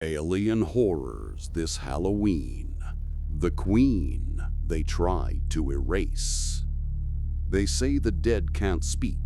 Alien horrors this Halloween. The Queen they try to erase. They say the dead can't speak,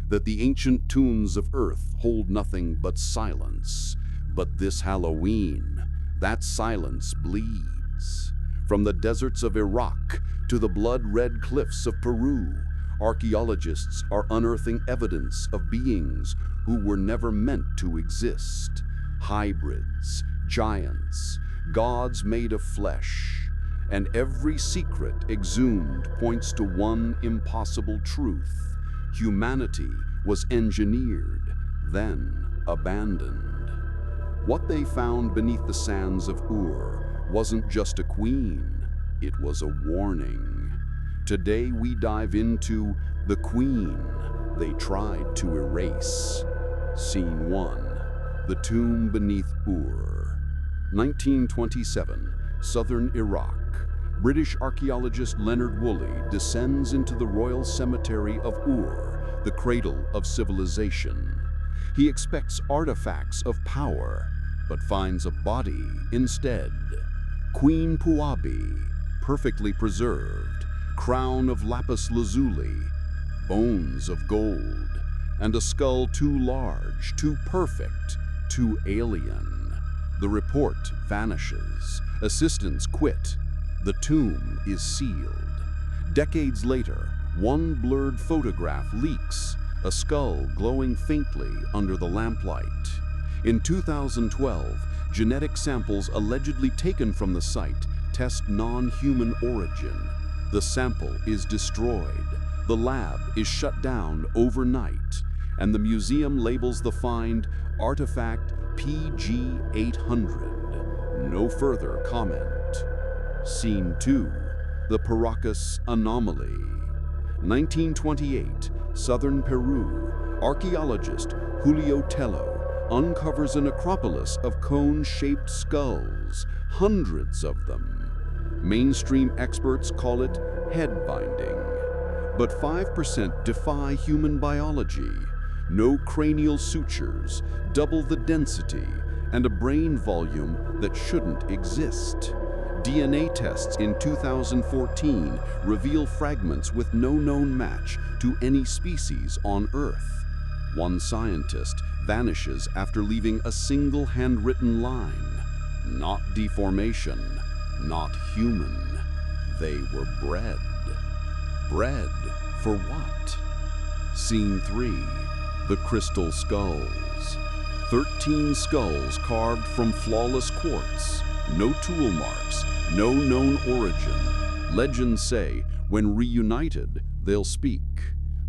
that the ancient tombs of Earth hold nothing but silence. But this Halloween, that silence bleeds. From the deserts of Iraq to the blood-red cliffs of Peru, archaeologists are unearthing evidence of beings who were never meant to exist. Hybrids, giants, gods made of flesh, and every secret exhumed points to one impossible truth. Humanity was engineered, then abandoned. What they found beneath the sands of Ur wasn't just a queen, it was a warning. Today we dive into the Queen they tried to erase. Scene 1. The Tomb Beneath Ur. 1927, southern Iraq. British archaeologist Leonard Woolley descends into the royal cemetery of Ur, the cradle of civilization. He expects artifacts of power, but finds a body instead. Queen Puabi, perfectly preserved, crown of lapis lazuli, bones of gold, and a skull too large, too perfect, too alien. The report vanishes. Assistants quit. The tomb is sealed. Decades later, one blurred photograph leaks, a skull glowing faintly under the lamplight. In 2012, genetic samples allegedly taken from the site test non-human origin. The sample is destroyed. The lab is shut down overnight, and the museum labels the find Artifact PG-800. No further comment. Scene 2. The Paracas Anomaly. 1928, southern Peru. Archaeologist Julio Tello uncovers a necropolis of cone-shaped skulls, hundreds of them. Mainstream experts call it head binding. But 5% defy human biology. No cranial sutures, double the density, and a brain volume that shouldn't exist. DNA tests in 2014 reveal fragments with no known match to any species on Earth. One scientist vanishes after leaving a single handwritten line. Not deformation, not human. They were bred. Bred for what? Scene 3. The Crystal Skulls. 13 skulls carved from flawless quartz. No tool marks, no known origin. Legends say when reunited, they'll speak.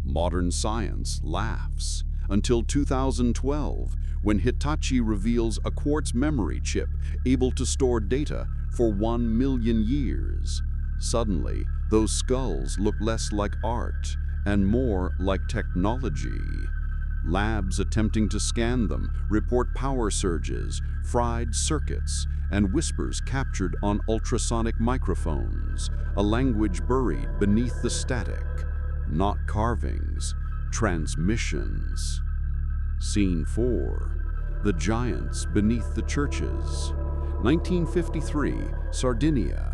Modern science laughs. Until 2012, when Hitachi reveals a quartz memory chip able to store data for 1 million years. Suddenly, those skulls look less like art and more like technology. Labs attempting to scan them report power surges, fried circuits, and whispers captured on ultrasonic microphones, a language buried beneath the static. Not carvings, transmissions. Scene 4. The Giants Beneath the Churches. 1953, Sardinia.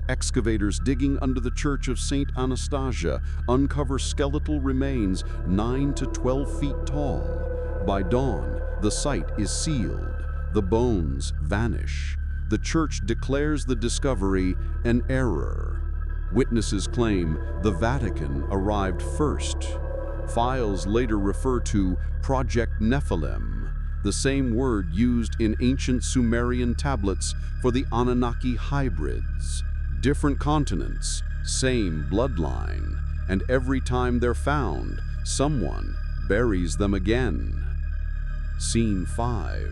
Excavators digging under the church of St. Anastasia uncover skeletal remains 9 to 12 feet tall. By dawn, the site is sealed. The bones vanish. The church declares the discovery an error. Witnesses claim the Vatican arrived first. Files later refer to Project Nephilim, the same word used in ancient Sumerian tablets for the Anunnaki hybrids. Different continents, same bloodline, and every time they're found, someone buries them again. Scene 5.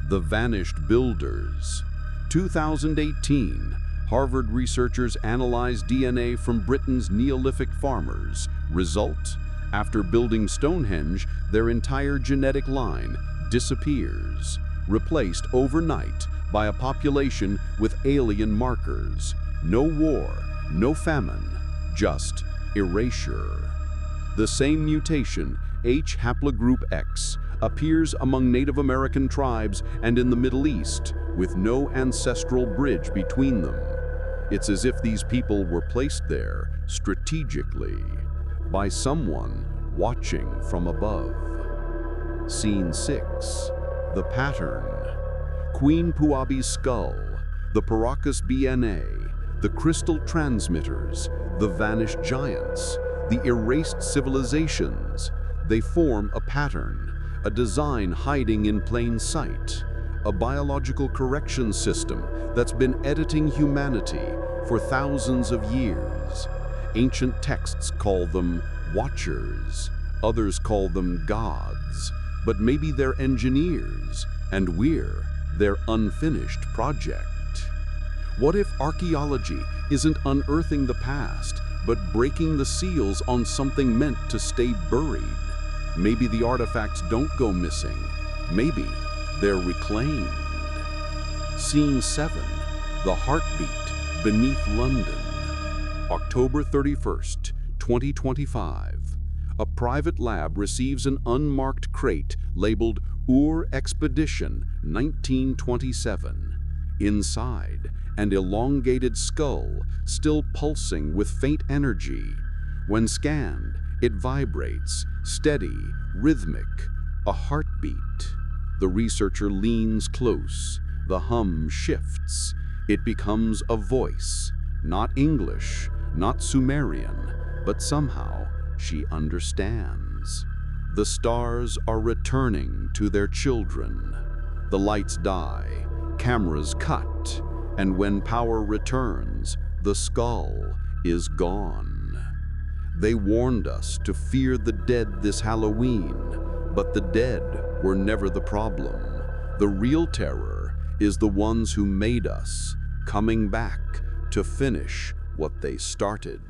The Vanished Builders. 2018, Harvard researchers analyzed DNA from Britain's Neolithic farmers. Result? After building Stonehenge, their entire genetic line disappears, replaced overnight by a population with alien markers. No war, no famine, just erasure. The same mutation, H haplogroup X, appears among Native American tribes and in the Middle East, with no ancestral bridge between them. It's as if these people were placed there strategically by someone watching from above. Scene 6. The pattern. Queen Puabi's skull, the Paracas BNA, the crystal transmitters, the vanished giants, the erased civilizations. They form a pattern, a design hiding in plain sight, a biological correction system that's been editing humanity for thousands of years. Ancient texts call them watchers, others call them gods, but maybe they're engineers, and we're their unfinished project. What if archaeology isn't unearthing the past, but breaking the seals on something meant to stay buried? Maybe the artifacts don't go missing. Maybe they're reclaimed. Scene 7. The heartbeat beneath London. October 31st, 2025. A private lab receives an unmarked crate labeled Ur Expedition 1927. Inside, an elongated skull still pulsing with faint energy. When scanned, it vibrates, steady, rhythmic, a heartbeat. The researcher leans close. The hum shifts. It becomes a voice, not English, not Sumerian, but somehow she understands. The stars are returning to their children. The lights die, cameras cut, and when power returns, the skull is gone. They warned us to fear the dead this Halloween, but the dead were never the problem. The real terror is the ones who made us, coming back to finish what they started.